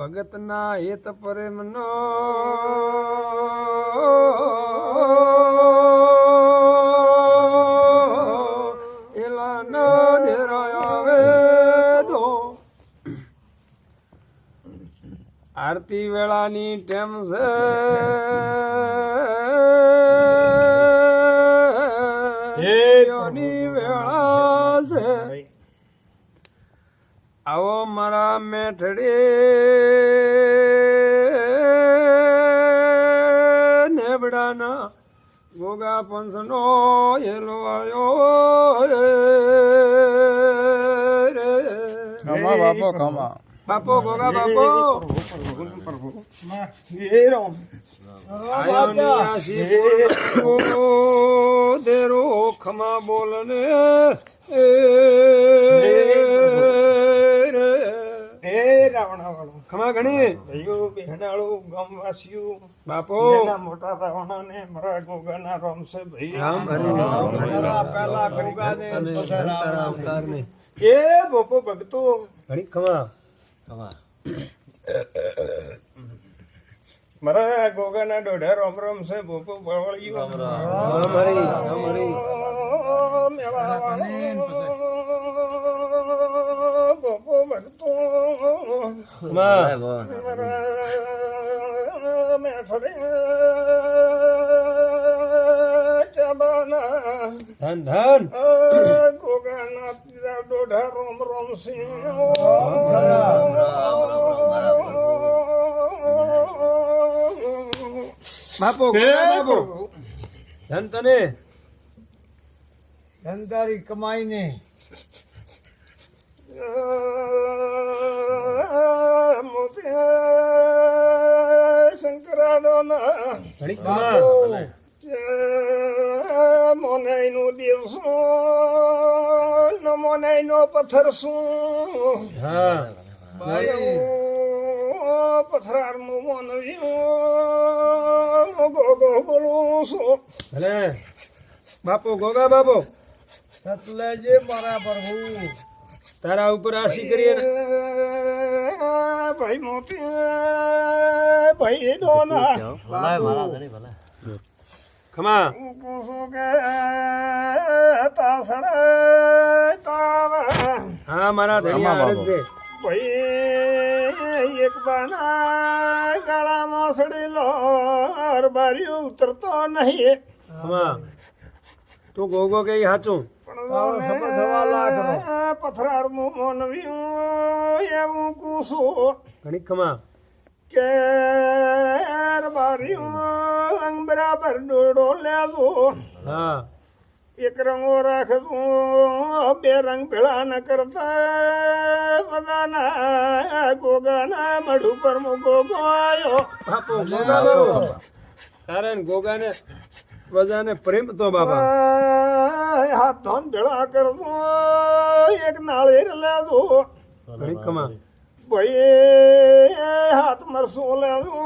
ભગતના હિત પ્રેમનો આરતી વેળાની ટેમ છે યોની વેળા છે આવો મારા મેઠડે નેબડાના ગોગા પંચનો એલો આવ્યો કમા બાપો કમા બાપો ગોગા બાપો દેરો ખમા બોલને ખમા ઘણી ભાઈઓ બહેનાળો ગામવાસીઓ બાપો મોટા રાવણા ને મારા ગોગાના રામ છે ભાઈ રામ પેલા ગોગા ને અવતાર ને એ બોપો ભગતો ઘણી ખમા મારા ગોગાના દોઢા રામ રામ છે બોપો બળવળિયો બોપો ભગતો ધન ધન ગોગાના દોઢા રોમ રોમ સિંહ બાપો બાપો ધન તને ધનદારી કમાઈને શંકરાનો ના ઘણી ખમા મોનાઈ નો દિવસો મોનાઈ નો પથ્થર શું હા પથરાર નું મોનવ્યું ગોગો બોલું છું ભલે બાપો ગોગા બાપો સતલેજે મારા પ્રભુ તારા ઉપર આશી કરીએ ને ભાઈ મોતી ભાઈ દોના ખમા હા મારા ધનિયા આરજ છે ભાઈ એક બાના ગાળામાં સડેલો બારી ઉતરતો નહીં ખમા તું ગોગો કે સાચું પથરાર નું મોનવ્યું એવું કુશું ઘણી ખમા કે બારી અંગ બરાબર ડોડો લેજો હા એક રંગો રાખજો બે રંગ ભેળા ન કરતા બધાના ગોગાના મઢ ઉપર ગોગો આવ્યો બાપો ગોગા બાપો તારે ગોગાને બધાને પ્રેમ તો બાપા હાથ ધોન ભેળા કરજો એક નાળેર લેજો ઘણી ખમા ભાઈ હાથ મરસો લેજો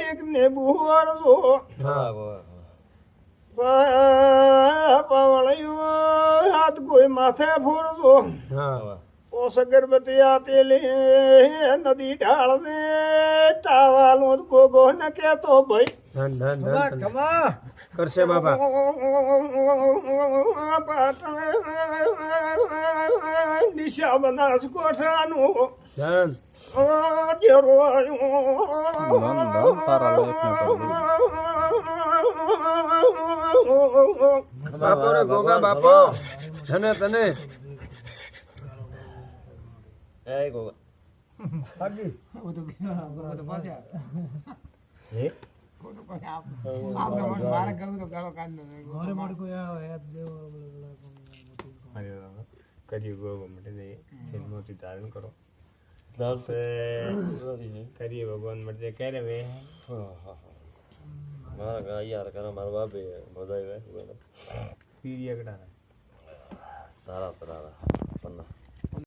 એક નેબુ વાળજો હા પાવળિયું હાથ કોઈ માથે ફોરજો હા ઓસ અગરબત્તી આતેલી નદી ઢાળ દે તાવાલું ગોગો ન કેતો ભાઈ ધન ધન ધન કમા કરશે બાપા દિશા બનાસ કોઠાનું ધન બાપો રે ગોગા બાપો ધને તને આગી કરી ગોગો માટે મોતી ધારણ કરો કરીએ ભગવાન માટે ક્યારે વે મારા યાર કરે મારા બાપે બધા પીડિયા કડા તારા